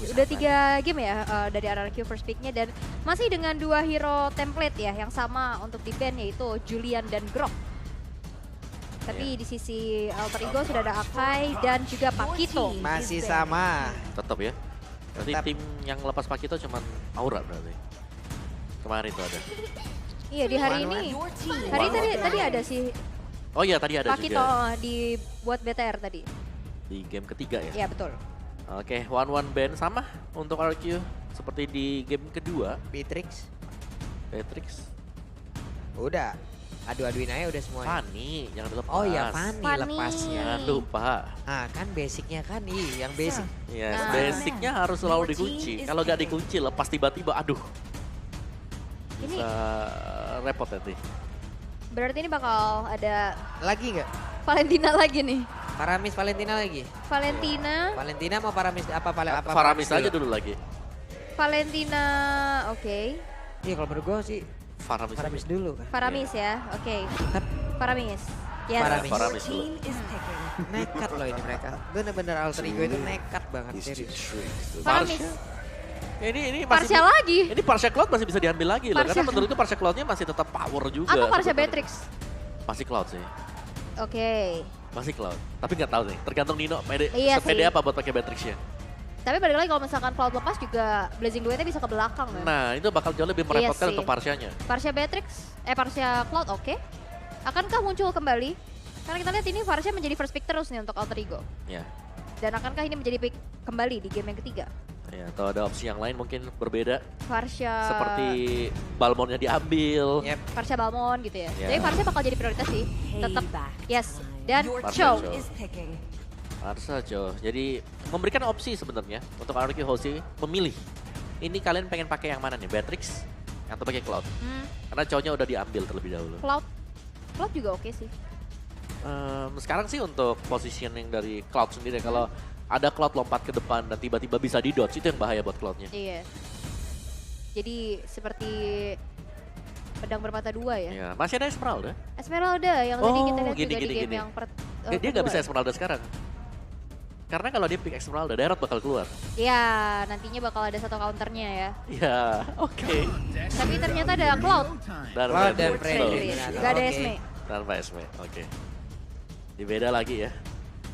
Udah 3 game ya dari RRQ first pick-nya dan masih dengan 2 hero template ya yang sama untuk di ban yaitu Julian dan Grok. Tapi di sisi Alter Ego sudah ada Akai dan juga Pakito. Masih sama. Tetap ya. Berarti Tetap. tim yang lepas Pakito cuman Aura berarti. Kemarin tuh ada. Iya di hari ini. Hari ini tadi ada sih Oh iya tadi ada Pakito juga. dibuat BTR tadi. Di game ketiga ya. Iya betul. Oke, 1-1 ban sama untuk RQ seperti di game kedua. Beatrix. Patrix, Udah. Adu-aduin aja udah semuanya. Fanny jangan dilepas. Oh iya, Fanny Fanny. lepasnya. Jangan lupa. Ah, kan basicnya kan yang basic. Ya, Nah. basicnya harus selalu dikunci. Kalau nggak dikunci, lepas tiba-tiba, aduh. Ini Bisa repot nanti. berarti ini bakal ada Lagi nggak? Valentina lagi nih. Paramis Valentina lagi. Valentina, Valentina mau Paramis apa Faramis aja dulu? dulu lagi. Valentina, oke. Iya kalau menurut gue sih Faramis. Paramis dulu kan. Faramis ya, oke. Faramis. Yes. Faramis. Faramis dulu. Nekat loh ini mereka. Bener-bener Alter Ego itu nekat banget serius. Faramis. Ini masih Parsial lagi. Ini Parsia Cloud masih bisa diambil lagi loh. Karena Parsia. menurutku Parsia Cloud-nya masih tetap power juga. Atau Parsia sebenarnya. Beatrix. Pasti Cloud sih. Oke. Masih Cloud. Tapi nggak tahu nih. Tergantung Nino Iya sepede sih. apa buat pakai Beatrix-nya. Tapi balik lagi kalau misalkan Cloud lepas juga Blazing Duetnya bisa ke belakang kan. Nah, itu bakal jauh lebih Iya merepotkan sih. untuk Parsianya. Parsia Beatrix, Parsia Cloud oke. Akankah muncul kembali? Karena kita lihat ini Parsia menjadi first pick terus nih untuk Alter Ego. Ya. Dan akankah ini menjadi pick kembali di game yang ketiga? Ya, atau ada opsi yang lain mungkin berbeda. Parsia Seperti Balmonnya diambil. Yep. Parsia Balmon gitu ya. Ya. Jadi Parsia bakal jadi prioritas sih. Tetap yes. Dan Parsia Chow. Chow. Parsa Jo. Jadi memberikan opsi sebenarnya untuk RQ Hoshi memilih. Ini kalian pengen pakai yang mana nih? Beatrix atau pakai Cloud? Karena Chow-nya udah diambil terlebih dahulu. Cloud juga oke sih. Sekarang sih untuk positioning dari Cloud sendiri kalau ada Cloud lompat ke depan dan tiba-tiba bisa di dodge itu yang bahaya buat Cloud-nya. Iya. Jadi seperti pedang bermata dua ya. Ya, masih ada Esmeralda. Esmeralda yang tadi kita lihat gini, juga di gini, game gini. yang Dia nggak kedua bisa ya. Esmeralda sekarang. Karena kalau dia pick Esmeralda, Daerot bakal keluar. Ya, nantinya bakal ada satu counternya ya. Ya, oke. Tapi ternyata ada Cloud. Cloud dan Freddy. Freddy. Gak ada Oke. Esme. Tanpa Esme, oke. Dibeda lagi ya.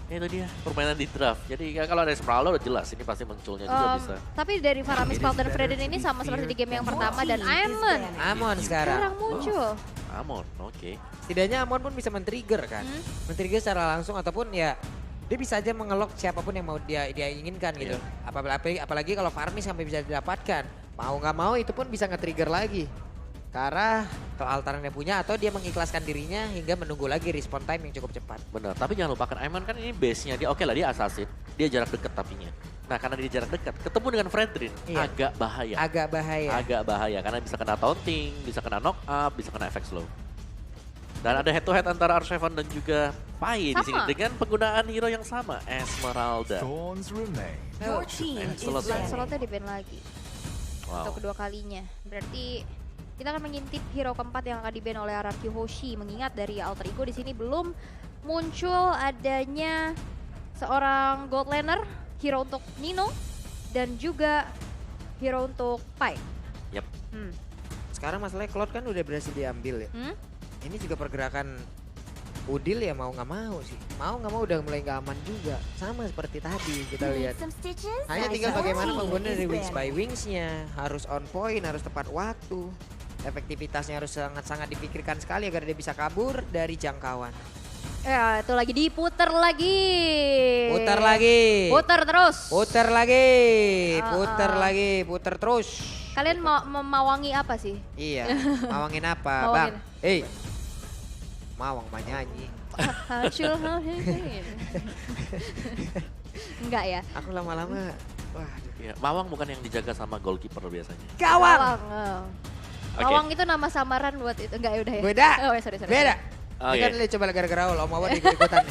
Itu dia permainan di draft. Jadi ya, kalau ada Esmeralda udah jelas ini pasti munculnya juga bisa. Tapi dari Faramis, Cloud, dan Fredden ini sama seperti di game yang pertama dan Amon Amon sekarang. sekarang muncul. Amon, oke. Setidaknya Amon pun bisa men-trigger kan. Men-trigger secara langsung ataupun ya dia bisa aja mengelok siapapun yang mau dia inginkan gitu. Apalagi kalau Farmis sampai bisa didapatkan. Mau nggak mau itu pun bisa nge-trigger lagi. Karena atau alternatif punya atau dia mengikhlaskan dirinya hingga menunggu lagi respawn time yang cukup cepat. Benar, tapi jangan lupakan Amon kan ini base-nya dia oke lah dia assassin, dia jarak dekat tapinya. Nah karena dia jarak dekat, ketemu dengan Fredrin Iya. agak bahaya. Agak bahaya. Agak bahaya karena bisa kena taunting, bisa kena knock up, bisa kena efek slow. Dan ada head to head antara R7 dan juga Pai di sini Sama. dengan penggunaan hero yang sama, Esmeralda. Thorns remain. Oh, Slotnya di ban lagi Wow. untuk kedua kalinya. Berarti kita akan mengintip hero keempat yang akan di-ban oleh RRQ Hoshi. Mengingat dari Alter Ego di sini belum muncul adanya seorang gold laner, hero untuk Nino dan juga hero untuk Pai. Yap. Sekarang masalahnya Cloud kan udah berhasil diambil ya. Ini juga pergerakan Udil ya mau nggak mau sih. Mau nggak mau udah mulai nggak aman juga. Sama seperti tadi kita lihat. Hanya tinggal bagaimana penggunaan dari Wings by Wings-nya. Harus on point, harus tepat waktu. Efektivitasnya harus sangat-sangat dipikirkan sekali agar dia bisa kabur dari jangkauan. Ya, itu lagi diputer lagi. Putar lagi. Puter terus. Putar lagi. Ah, Putar ah. lagi. Putar terus. Kalian mau memawangi apa sih? Iya. Mawangin apa, Mawangin. Bang? Hei. Mawang mah nyanyi. Hacul Enggak ya? Aku lama-lama. Wah. Ya, Mawang bukan yang dijaga sama goalkeeper biasanya. Gawang. Oke. Mawang itu nama samaran buat itu. Enggak ya udah ya. Beda. Oh, sorry. Beda. Oke. Ini kan lihat coba gara-gara Om Mawar ikut-ikutan.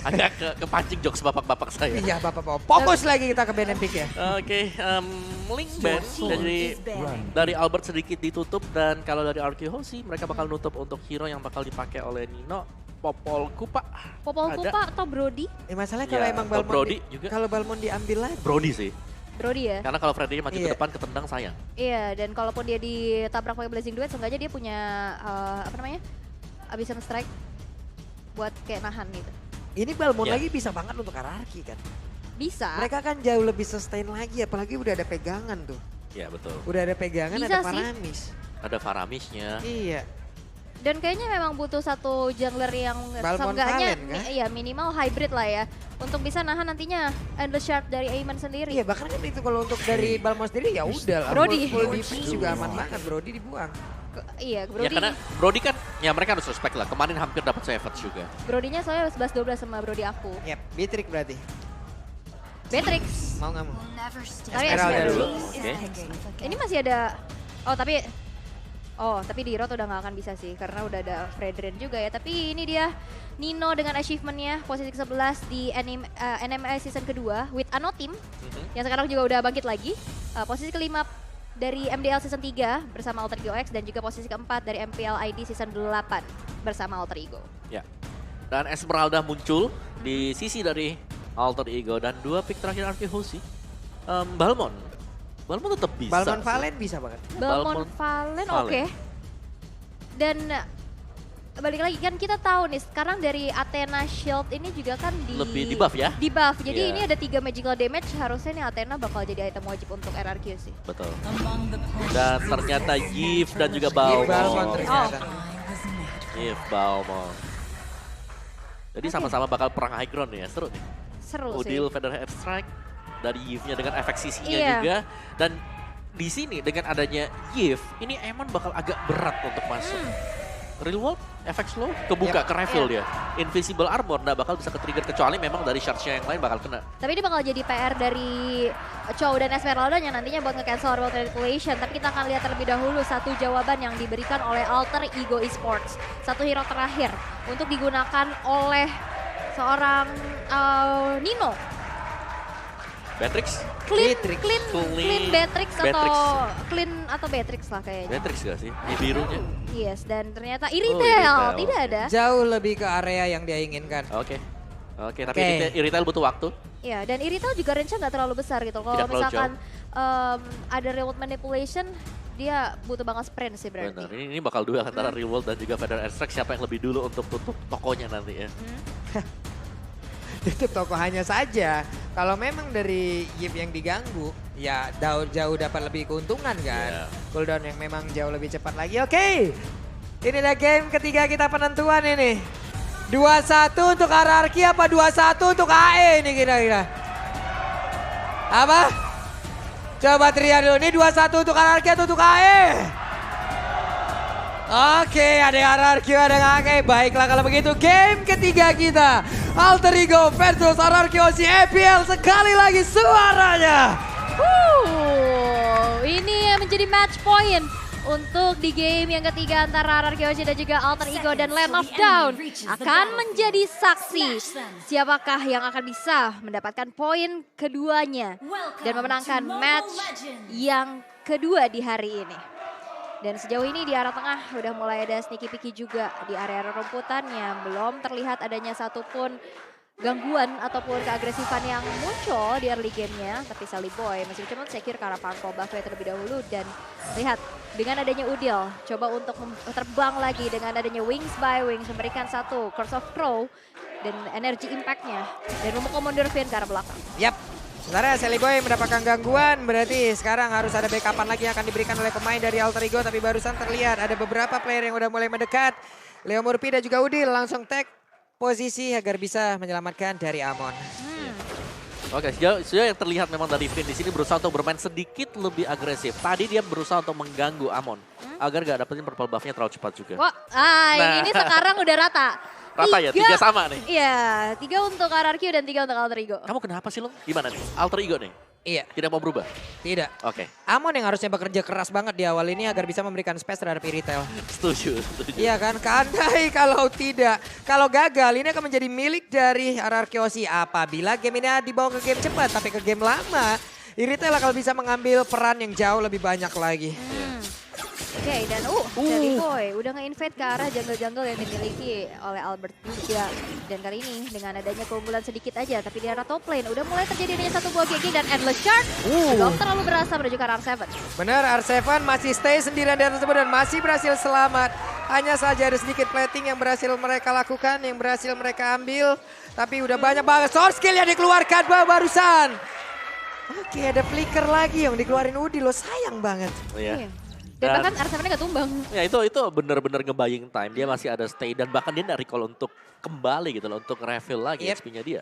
Agak kepancing jokes bapak-bapak saya. Iya, Bapak. Fokus lagi kita ke BNMPIK ya. Oke, link ban jadi dari Albert sedikit ditutup dan kalau dari RQ Hoshi mereka bakal nutup untuk hero yang bakal dipakai oleh Nino Popol Kupa. Popol Kupa atau Brody? Masalahnya kalau emang atau Balmond Brody juga. kalau Balmond diambil lagi. Brody sih. Brody ya? Karena kalau Freddy maju ke depan ketendang sayang. Iya, dan kalaupun dia ditabrak pakai Blazing Duet, seenggaknya dia punya Abyssal Strike buat kayak nahan gitu. Ini Balmond lagi bisa banget untuk RRQ kan? Bisa. Mereka kan jauh lebih sustain lagi, apalagi udah ada pegangan tuh. Iya betul. Udah ada pegangan, Bisa ada sih. Faramis. Ada Faramisnya. Iya. Dan kayaknya memang butuh satu jungler yang Balmond seenggaknya Valen, kan? iya minimal hybrid lah ya. Untuk bisa nahan nantinya Endless Shard dari Aiman sendiri. Iya, bahkan kan itu kalau untuk dari Balmond sendiri ya udah lah. Brody. Full defense juga aman banget, Brody dibuang. Ya Brody. karena Brody kan, ya mereka harus respect lah. Kemarin hampir dapat Savage juga. Brody-nya soalnya 11-12 sama Brody aku. Yap, Beatrix berarti. Beatrix. Mau nggak mau? Tapi Esmeralda dulu. Oke. Ini masih ada, tapi di Rot udah nggak akan bisa sih karena udah ada Fredren juga ya. Tapi ini dia Nino dengan achievementnya posisi ke-11 di NMI season kedua with Ano Team yang sekarang juga udah bangkit lagi. Posisi ke-5 dari MDL season 3 bersama Alter Ego X dan juga posisi ke-4 dari MPL ID season 8 bersama Alter Ego. Ya. Dan Esmeralda muncul di sisi dari Alter Ego dan 2 pick terakhir RQ Hoshi. Balmond tetap bisa. Balmond sih. Valen bisa banget. Balmond Valen oke. Dan balik lagi kan kita tahu nih sekarang dari Athena Shield ini juga kan Lebih di buff ya? Di buff. Jadi Iya. ini ada 3 magical damage, harusnya nih Athena bakal jadi item wajib untuk RRQ sih. Betul. Dan ternyata Yves dan juga Balmond Balmond. ternyata. Yves Balmond. Jadi sama-sama bakal perang high ground ya, seru nih. Seru Udil sih. Feather Head Strike dari Yves-nya dengan efek sisinya Iya. juga. Dan di sini dengan adanya Yves, ini Emon bakal agak berat untuk masuk. Real World, efek slow, kebuka ke refill dia. Invisible Armor nggak bakal bisa ke-trigger kecuali memang dari charge-nya yang lain bakal kena. Tapi ini bakal jadi PR dari Chow dan Esmeralda yang nantinya buat nge-cancel World Manipulation. Tapi kita akan lihat terlebih dahulu satu jawaban yang diberikan oleh Alter Ego Esports. Satu hero terakhir untuk digunakan oleh seorang Nino. Beatrix? Clean Beatrix. Beatrix atau Beatrix. Clean atau Beatrix lah kayaknya. Beatrix gak sih? Ini birunya. Yes, dan ternyata Irithel, Irithel tidak oke. ada. Jauh lebih ke area yang dia inginkan. Oke. Tapi Oke. Irithel butuh waktu. Iya, dan Irithel juga range-nya nggak terlalu besar gitu. Kalau Tidak terlalu misalkan ada remote manipulation, dia butuh banget sprint sih berarti. Benar, ini bakal duel antara Real World dan juga Feather Extract. Siapa yang lebih dulu untuk tutup tokonya nanti ya. Tutup toko hanya saja. Kalau memang dari Yip yang diganggu, ya jauh dapat lebih keuntungan kan. Iya. Cooldown yang memang jauh lebih cepat lagi. Oke, ini adalah game ketiga kita penentuan ini. 2-1 untuk RRQ apa 2-1 untuk AE ini kira-kira? Apa? Coba teriak dulu, ini 2-1 untuk RRQ atau untuk AE? Oke, ada yang RRQ, ada yang AE. Baiklah kalau begitu game ketiga kita. Alter Ego versus RRQ Hoshi EPL, sekali lagi suaranya. Ini yang menjadi match point untuk di game yang ketiga antara RRQ Hoshi dan juga Alter Ego dan Land of Dawn akan menjadi saksi siapakah yang akan bisa mendapatkan poin keduanya dan memenangkan match yang kedua di hari ini. Dan sejauh ini di arah tengah udah mulai ada sneaky picky juga di area rumputan yang belum terlihat adanya satupun gangguan ataupun keagresifan yang muncul di early game-nya. Tapi Sally Boy masih cuma secure ke arah Parko Buffet terlebih dahulu. Dan lihat dengan adanya Udil coba untuk terbang lagi dengan adanya Wings by Wings memberikan satu Curse of Crow dan energi impact-nya. Dan memukul mundur Finn ke arah belakang. Yap. Sementara Sally Boy mendapatkan gangguan, berarti sekarang harus ada backupan lagi yang akan diberikan oleh pemain dari Alter Ego. Tapi barusan terlihat ada beberapa player yang udah mulai mendekat. Leo Murphy dan juga Udil langsung tag posisi agar bisa menyelamatkan dari Amon. Oke, sejauh yang terlihat memang dari Finn di sini berusaha untuk bermain sedikit lebih agresif. Tadi dia berusaha untuk mengganggu Amon agar gak dapetin purple buff-nya terlalu cepat juga. Wah, ini sekarang udah rata. Rata ya, 3 sama nih. Iya, 3 untuk RRQ dan 3 untuk Alter Ego. Kamu kenapa sih lo? Gimana nih? Alter Ego nih? Iya, Tidak mau berubah? tidak. Oke, Amon yang harusnya bekerja keras banget di awal ini agar bisa memberikan space terhadap Irithel. setuju. Iya kan, kandai kalau tidak. Kalau gagal ini akan menjadi milik dari RRQ Hoshi apabila game ini dibawa ke game cepat. Tapi ke game lama, Irithel akan bisa mengambil peran yang jauh lebih banyak lagi. Oke, dan dari Boy udah nge-invade ke arah jungle-jungle yang dimiliki oleh Albert juga. Dan kali ini dengan adanya keunggulan sedikit aja, tapi di arah top lane udah mulai terjadi adanya satu buah GG dan Endless Shard belum terlalu berasa menuju ke arah R7. Benar, R7 masih stay sendirian di atas tersebut dan masih berhasil selamat. Hanya saja ada sedikit plating yang berhasil mereka lakukan, yang berhasil mereka ambil. Tapi udah banyak banget source skill yang dikeluarkan barusan. Oke, ada flicker lagi yang dikeluarin Udi loh, sayang banget. Iya. Dan bahkan R7-nya gak tumbang. Ya itu benar-benar ngebaying time. Dia masih ada stay dan bahkan dia nggak recall untuk kembali gitu loh, untuk refill lagi HP-nya dia.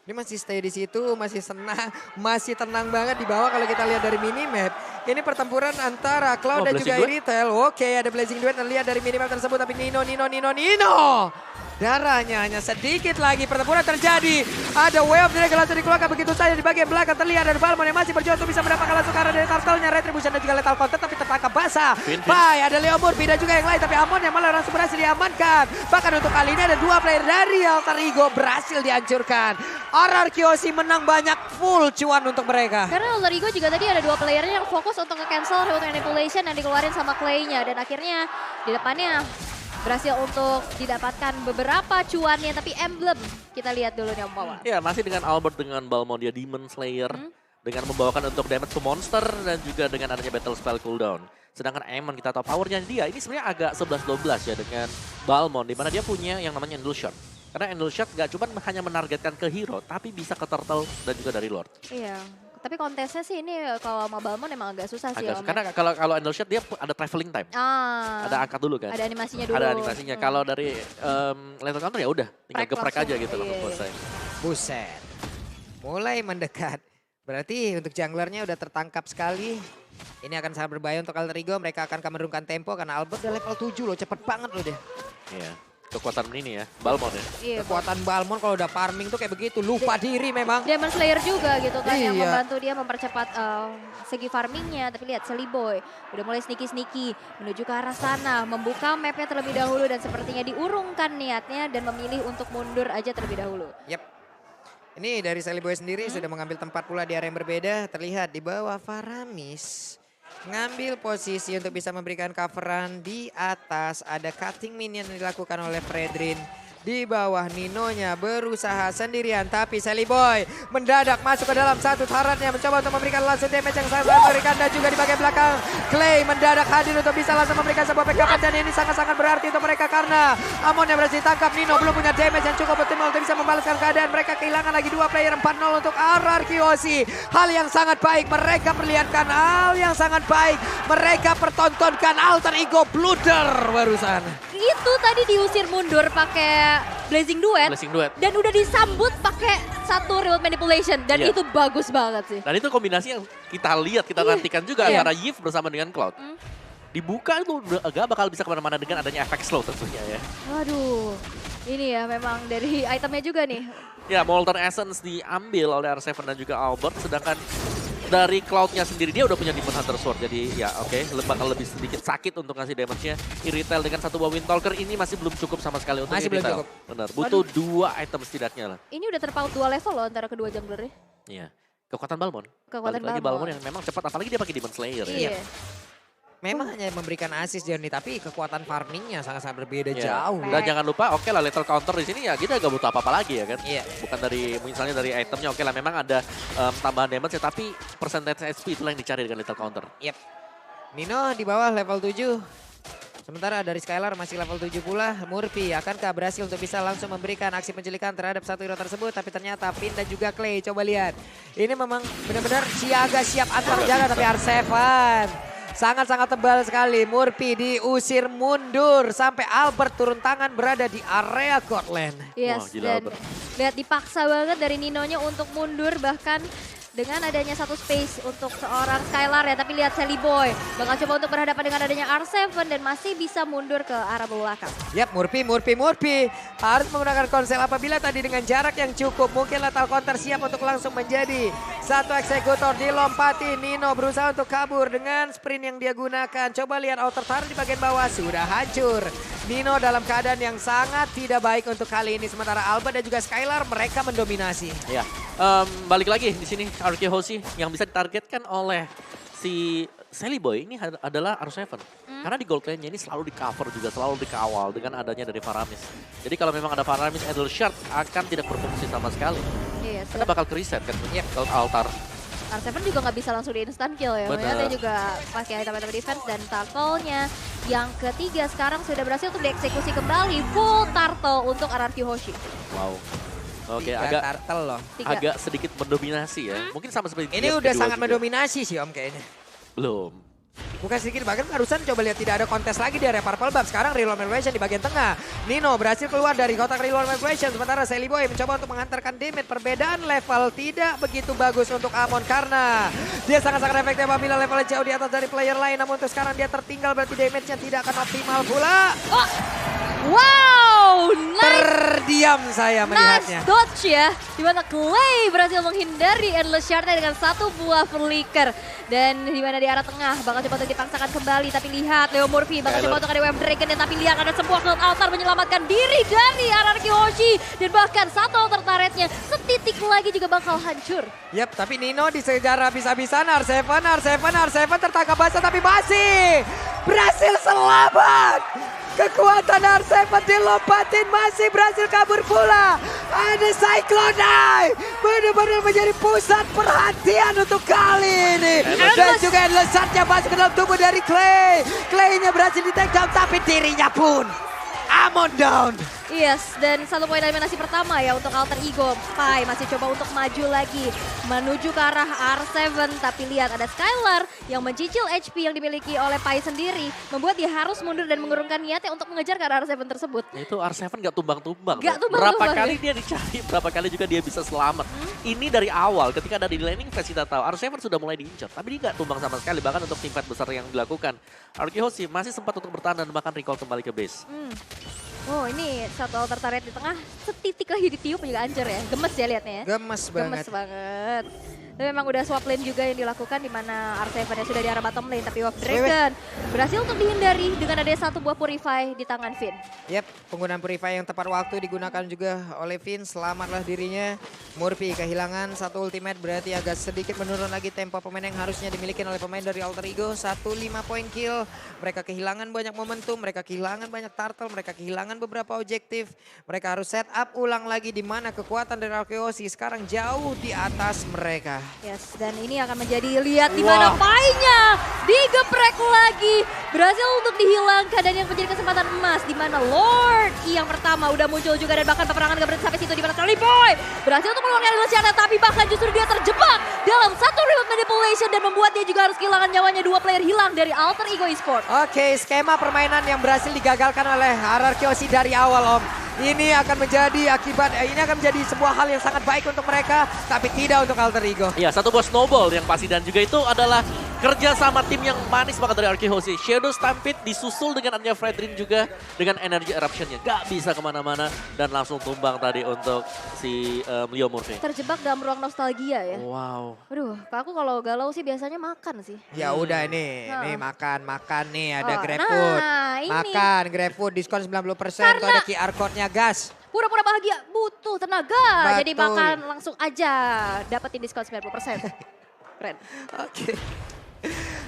Ini masih stay di situ, masih senang, masih tenang banget di bawah kalau kita lihat dari minimap. Ini pertempuran antara Cloud dan juga Iritel. Oke, ada Blazing Duet dan lihat dari minimap tersebut, tapi Nino. Darahnya hanya sedikit lagi, pertempuran terjadi. Ada wave dari langsung dikeluarkan begitu saja di bagian belakang. Terlihat ada Balmon yang masih berjuang untuk bisa mendapatkan langsung karena dari turtle-nya. Retribution dan juga lethal content tapi tertangkap basah. Bye, ada Leo Murphy dan juga yang lain. Tapi Amon yang malah langsung berhasil diamankan. Bahkan untuk kali ini ada 2 player dari Alter Ego berhasil dihancurkan. RRQoC menang banyak, full cuan untuk mereka. Karena Alter Ego juga tadi ada 2 playernya yang fokus untuk nge-cancel Root Manipulation yang dikeluarin sama Clay-nya. Dan akhirnya di depannya berhasil untuk didapatkan beberapa cuannya, tapi emblem kita lihat dulu nih Om Pawa. Ya masih dengan Albert dengan Balmon dia Demon Slayer. Dengan membawakan untuk damage to monster dan juga dengan adanya battle spell cooldown. Sedangkan Amon kita tahu powernya dia ini sebenarnya agak 11-12 ya dengan Balmon. Dimana dia punya yang namanya Endless Shot. Karena Endless Shot gak cuma hanya menargetkan ke hero, tapi bisa ke turtle dan juga dari Lord. Iya. Tapi kontesnya sih ini kalau sama Balmon emang agak susah sih Om. Karena kalau Endless Shot dia ada traveling time. Ada angkat dulu kan. Ada animasinya dulu. Ada animasinya. Kalau dari Lethal Counter ya udah tinggal geprek aja gitu langsung selesai. Buset. Mulai mendekat. Berarti untuk junglernya udah tertangkap sekali. Ini akan sangat berbahaya untuk Alter Ego. Mereka akan menurunkan tempo karena Albert udah level 7 loh. Cepet banget loh dia. Iya. Kekuatan ini ya, Balmon ya. Iya, kekuatan Balmon kalau udah farming tuh kayak begitu, lupa diri memang. Demon Slayer juga gitu kan yang membantu dia mempercepat segi farmingnya. Tapi lihat Silly Boy udah mulai sneaky menuju ke arah sana. Membuka mapnya terlebih dahulu dan sepertinya diurungkan niatnya dan memilih untuk mundur aja terlebih dahulu. Yap. Ini dari Silly Boy sendiri sudah mengambil tempat pula di area yang berbeda. Terlihat di bawah Faramis. Ngambil posisi untuk bisa memberikan coveran di atas. Ada cutting minion yang dilakukan oleh Fredrin. Di bawah Ninonya berusaha sendirian. Tapi Silly Boy mendadak masuk ke dalam satu tarannya. Mencoba untuk memberikan langsung damage yang sangat mengerikan. Dan juga di bagian belakang Clay mendadak hadir untuk bisa langsung memberikan sebuah backup. Dan ini sangat-sangat berarti untuk mereka karena Amon yang berhasil ditangkap. Nino belum punya damage yang cukup optimal untuk bisa membalaskan keadaan. Mereka kehilangan lagi 2 player 4-0 untuk RRQoC. Hal yang sangat baik. Mereka perlihatkan hal yang sangat baik. Mereka pertontonkan Alter Ego blunder barusan. Itu tadi diusir mundur pakai Blazing Duet. Dan udah disambut pakai satu Root Manipulation. Dan itu bagus banget sih. Dan itu kombinasi yang kita lihat, kita nantikan juga antara Yves bersama dengan Cloud. Dibuka itu agak bakal bisa kemana-mana dengan adanya efek slow tentunya ya. Waduh, ini ya memang dari itemnya juga nih. Ya, Molten Essence diambil oleh R7 dan juga Albert. Sedangkan dari Cloud-nya sendiri dia udah punya Demon Hunter Sword. Jadi ya oke, bakal lebih sedikit sakit untuk ngasih damage-nya. Iritel dengan satu buah Windtalker ini masih belum cukup sama sekali untuk masih Iritel. Belum cukup. Benar, butuh 2 item setidaknya lah. Ini udah terpaut 2 level loh antara kedua jungler-nya. Iya, kekuatan Balmon. Kekuatan Balmon yang memang cepat, apalagi dia pakai Demon Slayer. Iya. Ya. Memang hanya memberikan assist Johnny, tapi kekuatan farmingnya sangat-sangat berbeda jauh. Dan jangan lupa, oke lah Lethal Counter di sini ya kita gak butuh apa-apa lagi ya kan. Iya. Bukan dari, misalnya dari itemnya oke lah memang ada tambahan damage ya, tapi percentage HP itulah yang dicari dengan Lethal Counter. Yep. Nino di bawah level 7. Sementara dari Skylar masih level 7 pula. Murphy akankah berhasil untuk bisa langsung memberikan aksi penculikan terhadap satu hero tersebut. Tapi ternyata Pin dan juga Clay, coba lihat. Ini memang benar-benar siaga siap antar jaga, tapi R7 sangat-sangat tebal sekali. Murphy diusir mundur sampai Albert turun tangan berada di area god lane. Yes, dan lihat dipaksa banget dari Ninonya untuk mundur bahkan dengan adanya satu space untuk seorang Skylar ya. Tapi lihat Silly Boy bakal coba untuk berhadapan dengan adanya R7 dan masih bisa mundur ke arah belakang. Yap, Murphy harus menggunakan konsel apabila tadi dengan jarak yang cukup. Mungkin Lethal Counter siap untuk langsung menjadi satu eksekutor. Dilompati, Nino berusaha untuk kabur dengan sprint yang dia gunakan. Coba lihat outer turret di bagian bawah sudah hancur. Nino dalam keadaan yang sangat tidak baik untuk kali ini. Sementara Albert dan juga Skylar mereka mendominasi. Ya, balik lagi di sini RRQoC yang bisa ditargetkan oleh si Sally Boy ini adalah R7. Karena di gold lane-nya ini selalu di cover juga, selalu dikawal dengan adanya dari Faramis. Jadi kalau memang ada Faramis, Idol Shard akan tidak berfungsi sama sekali. Iya, Karena bakal ke-reset kan, gold altar. R7 juga nggak bisa langsung di instant kill ya. Makanya dia juga pakai item-item defense dan turtle-nya yang ketiga sekarang sudah berhasil untuk dieksekusi kembali. Full turtle untuk RRQ Hoshi. Wow. Oke, 3 agak turtle loh. agak sedikit mendominasi ya. Mungkin sama seperti Ini game udah kedua sangat juga. mendominasi sih Om kayaknya. Belum. Bukan sedikit, bahkan barusan coba lihat tidak ada kontes lagi di area Purple Buff. Sekarang Reload Manipulation di bagian tengah. Nino berhasil keluar dari kotak Reload Manipulation. Sementara Sally Boy mencoba untuk menghantarkan damage. Perbedaan level tidak begitu bagus untuk Amon karena dia sangat-sangat efektif apabila levelnya jauh di atas dari player lain. Namun untuk sekarang dia tertinggal, berarti damage-nya tidak akan optimal pula. Oh. Wow, Terdiam saya melihatnya. nice dodge ya. Dimana Clay berhasil menghindari Endless Shard dengan satu buah flicker. Dan dimana di arah tengah bakal coba untuk dipaksakan kembali. Tapi lihat Leo Murphy bakal coba untuk ada Web Dragon. Tapi lihat ada sebuah Cloud Altar menyelamatkan diri dari RRQ Hoshi. Dan bahkan satu altar turretnya setitik lagi juga bakal hancur. Yap, tapi Nino dikejar habis-habisan. R7 tertangkap basah tapi masih berhasil selamat. Kekuatan R7 dilompatin, masih berhasil kabur pula. Ada Cyclone Eye, benar-benar menjadi pusat perhatian untuk kali ini. Dan juga Endless Shard-nya masuk ke dalam tubuh dari Clay. Clay-nya berhasil di take down, tapi dirinya pun Amon down. Yes, dan satu poin eliminasi pertama ya untuk Alter Ego. Pai masih coba untuk maju lagi menuju ke arah R7. Tapi lihat ada Skylar yang mencicil HP yang dimiliki oleh Pai sendiri. Membuat dia harus mundur dan mengurungkan niatnya untuk mengejar ke arah R7 tersebut. Itu R7 gak tumbang-tumbang. Gak Berapa tumbang-tumbang, kali ya. dia dicari, berapa kali juga dia bisa selamat. Ini dari awal ketika ada di laning phase kita tahu R7 sudah mulai diincar. Tapi dia gak tumbang sama sekali, bahkan untuk tim fight besar yang dilakukan. RRQ Hoshi masih sempat untuk bertahan dan bahkan recall kembali ke base. Oh ini satu altar turret di tengah, setitik lagi ditiup juga hancur ya. Gemes ya liatnya ya. Gemes banget. Gemes banget. Tapi memang udah swap lane juga yang dilakukan di mana R7 yang sudah di arah bottom lane. Tapi Wave Dragon berhasil untuk dihindari dengan adanya satu buah Purify di tangan Finn. Yap, penggunaan Purify yang tepat waktu digunakan juga oleh Finn. Selamatlah dirinya. Murphy kehilangan satu ultimate, berarti agak sedikit menurun lagi tempo pemain yang harusnya dimiliki oleh pemain dari Alter Ego. 5 point kill. Mereka kehilangan banyak momentum, mereka kehilangan banyak turtle, mereka kehilangan beberapa objektif. Mereka harus set up ulang lagi di mana kekuatan dari RRQ Hoshi sekarang jauh di atas mereka. Yes, dan ini akan menjadi lihat di mana Pai-nya digeprek lagi. Berhasil untuk dihilangkan dan yang menjadi kesempatan emas di mana Lord yang pertama udah muncul juga dan bahkan peperangan gak berhenti sampai situ di mana Sally Boy berhasil untuk mengeluarkan Luciana tapi bahkan justru dia terjebak dalam satu remote manipulation dan membuat dia juga harus kehilangan nyawanya. 2 player hilang dari Alter Ego Esports. Oke, skema permainan yang berhasil digagalkan oleh RRQ Hoshi dari awal Om. Ini akan menjadi sebuah hal yang sangat baik untuk mereka, tapi tidak untuk Alter Ego. Iya, satu buah snowball yang pasti dan juga itu adalah kerja sama tim yang manis banget dari RRQ Hoshi. Shadow Stampede disusul dengan Anya Fredrin juga dengan energy eruption-nya. Gak bisa kemana-mana dan langsung tumbang tadi untuk si Leo Murphy. Terjebak dalam ruang nostalgia ya. Wow. Aduh, aku kalau galau sih biasanya makan sih. Ya udah nih makan nih ada Oh, GrabFood. nah, ini. Makan GrabFood diskon 90%, tuh ada QR code-nya gas. Pura-pura bahagia butuh tenaga. Jadi Betul. makan langsung aja dapetin diskon 90%. Keren. Oke.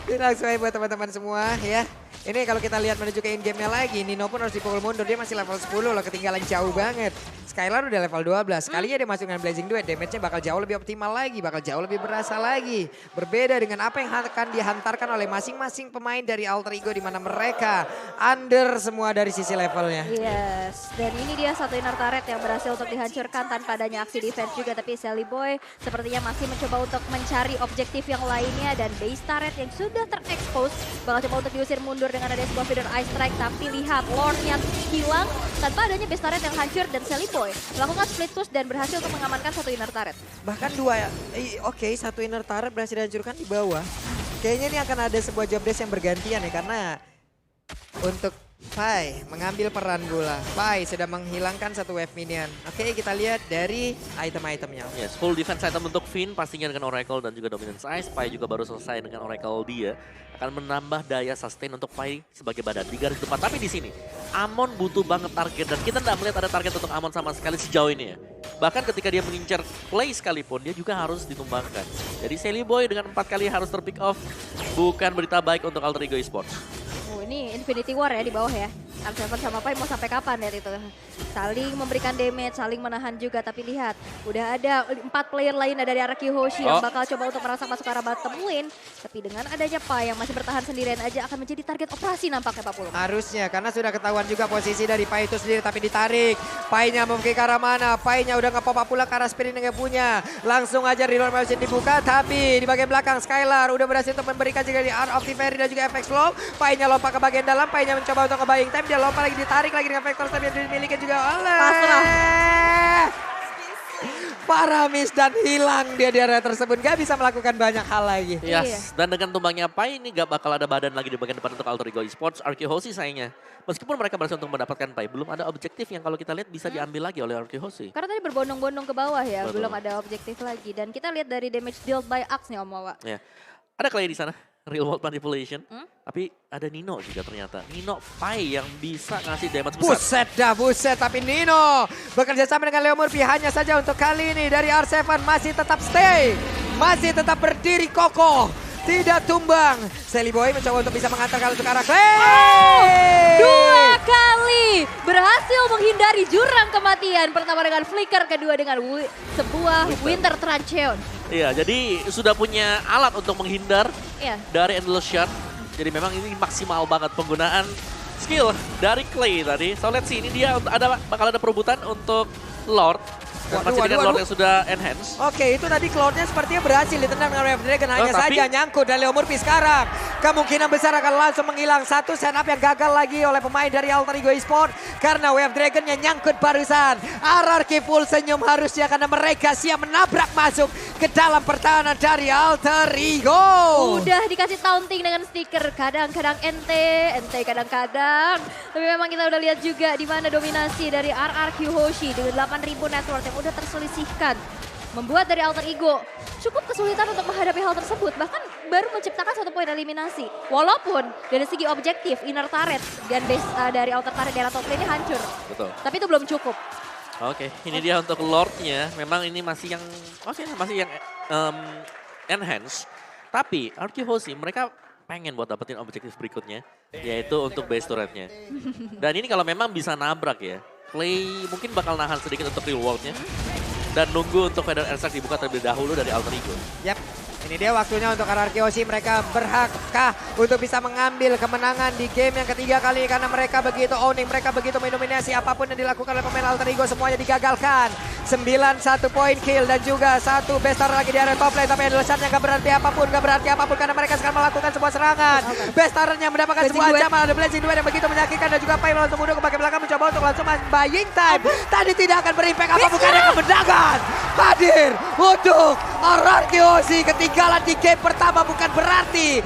Ini langsung aja buat teman-teman semua ya. Ini kalau kita lihat menuju ke in-game-nya lagi, Nino pun harus dipukul mundur. Dia masih level 10 loh, ketinggalan jauh banget. Skylar udah level 12, kalinya dia masuk dengan Blazing Duet, damage-nya bakal jauh lebih optimal lagi, bakal jauh lebih berasa lagi. Berbeda dengan apa yang akan dihantarkan oleh masing-masing pemain dari Alter Ego di mana mereka under semua dari sisi levelnya. Yes, dan ini dia satu inner turret yang berhasil untuk dihancurkan tanpa adanya aksi defense juga. Tapi Sally Boy sepertinya masih mencoba untuk mencari objektif yang lainnya. Dan base turret yang sudah terekspos bakal coba untuk diusir mundur dengan ada sebuah feeder ice strike. Tapi lihat Lordnya hilang tanpa adanya base turret yang hancur. Dan Sally Boy melakukan split push dan berhasil untuk mengamankan satu inner turret. Bahkan satu inner turret berhasil dihancurkan di bawah. Kayaknya ini akan ada sebuah job desk yang bergantian ya, karena untuk Pai mengambil peran bola. Pai sudah menghilangkan satu wave minion. Oke, kita lihat dari item-itemnya. Yes, full defense item untuk Finn pastinya dengan Oracle dan juga Dominance Ice. Pai juga baru selesai dengan Oracle dia. Akan menambah daya sustain untuk Pai sebagai badan di garis depan. Tapi di sini, Amon butuh banget target dan kita tidak melihat ada target untuk Amon sama sekali sejauh ini ya. Bahkan ketika dia mengincar play sekalipun, dia juga harus ditumbangkan. Jadi Sally Boy dengan 4 kali harus terpick off, bukan berita baik untuk Alter Ego Esports. Oh, ini Infinity War ya di bawah ya. R7 sama Pai mau sampai kapan ya itu. Saling memberikan damage, saling menahan juga. Tapi lihat, udah ada 4 player lainnya dari arah Hoshi yang bakal coba untuk merangsang masuk ke arah bottom lane. Tapi dengan adanya Pai yang masih bertahan sendirian aja akan menjadi target operasi nampaknya Pak Pulung. Harusnya, karena sudah ketahuan juga posisi dari Pai itu sendiri. Tapi ditarik, Pai-nya mungkin ke arah mana. Pai-nya udah nge-pop up pula ke arah Spirit yang punya. Langsung aja reload motion dibuka. Tapi di bagian belakang Skylar udah berhasil untuk memberikan juga di Art of the Fairy dan juga FX Flow. Pai-nya lompat ke bagian dalam, Pai-nya mencoba untuk nge-buying time. Dia lompat lagi, ditarik lagi dengan Vector Stab yang dimiliki juga oleh Paramis dan hilang dia di area tersebut. Gak bisa melakukan banyak hal lagi. Yes, dan dengan tumbangnya Pai ini gak bakal ada badan lagi di bagian depan untuk Alter Ego Esports. Hoshi sayangnya, meskipun mereka berhasil untuk mendapatkan Pai, belum ada objektif yang kalau kita lihat bisa diambil lagi oleh Hoshi. Karena tadi berbondong-bondong ke bawah ya, Betul. belum ada objektif lagi. Dan kita lihat dari damage dealt by Axe nih Om Wawa. Ya. Ada Clay di sana, real world manipulation. Tapi ada Nino juga ternyata. Nino Pai yang bisa ngasih damage besar. Buset. Tapi Nino bekerja sama dengan Leo Murphy hanya saja untuk kali ini dari R7 masih tetap stay. Masih tetap berdiri kokoh. Tidak tumbang. Sally Boy mencoba untuk bisa mengantarkan untuk arah Clay. 2 kali berhasil menghindari jurang kematian. Pertama dengan flicker, kedua dengan sebuah Winter Trancheon. Iya, jadi sudah punya alat untuk menghindar dari Endless Shot. Jadi memang ini maksimal banget penggunaan skill dari Clay tadi. So let's see, ini dia bakal ada perebutan untuk Lord. Masih dengan Lord yang sudah enhance. Oke, itu tadi Cloud-nya sepertinya berhasil ditendang dengan Wave Dragon. Hanya saja nyangkut dan Leo Murphy sekarang. Kemungkinan besar akan langsung menghilang. Satu setup yang gagal lagi oleh pemain dari Alter Ego Esports. Karena Wave Dragon-nya nyangkut barusan. RRQ full senyum harusnya karena mereka siap menabrak masuk ke dalam pertahanan dari Alter Ego. Udah dikasih taunting dengan stiker. Kadang-kadang ente kadang-kadang. Tapi memang kita udah lihat juga di mana dominasi dari RRQ Hoshi dengan 8.000 net worth yang udah terselisihkan. Membuat dari Alter Ego cukup kesulitan untuk menghadapi hal tersebut. Bahkan baru menciptakan 1 poin eliminasi. Walaupun dari segi objektif, inner turret dan base dari outer turret daerah top lane ini hancur. Betul. Tapi itu belum cukup. Oke, ini dia untuk Lord-nya. Memang ini masih yang enhance. Tapi RRQ Hoshi mereka pengen buat dapetin objektif berikutnya. Yaitu untuk base turret-nya. Dan ini kalau memang bisa nabrak ya. Clay mungkin bakal nahan sedikit untuk real world-nya. Dan nunggu untuk Feather Airstrike dibuka terlebih dahulu dari Alter Ego. Yap, ini dia waktunya untuk RRQ Hoshi. Mereka berhakkah untuk bisa mengambil kemenangan di game yang ketiga kali. Karena mereka begitu owning, mereka begitu mendominasi. Apapun yang dilakukan oleh pemain Alter Ego semuanya digagalkan. 9-1 point kill dan juga 1 best star lagi di area top lane. Tapi alasannya gak berarti apapun. Karena mereka sekarang melakukan sebuah serangan. Best starnya mendapatkan sebuah ancaman. Ada Blazing Duet yang begitu menyakitkan. Dan juga Pai langsung mundur ke bagian belakang mencoba untuk langsung buying time. Tadi tidak akan berimpact apapun karena kemenangan hadir untuk RRQ Hoshi. Ketinggalan di game pertama bukan berarti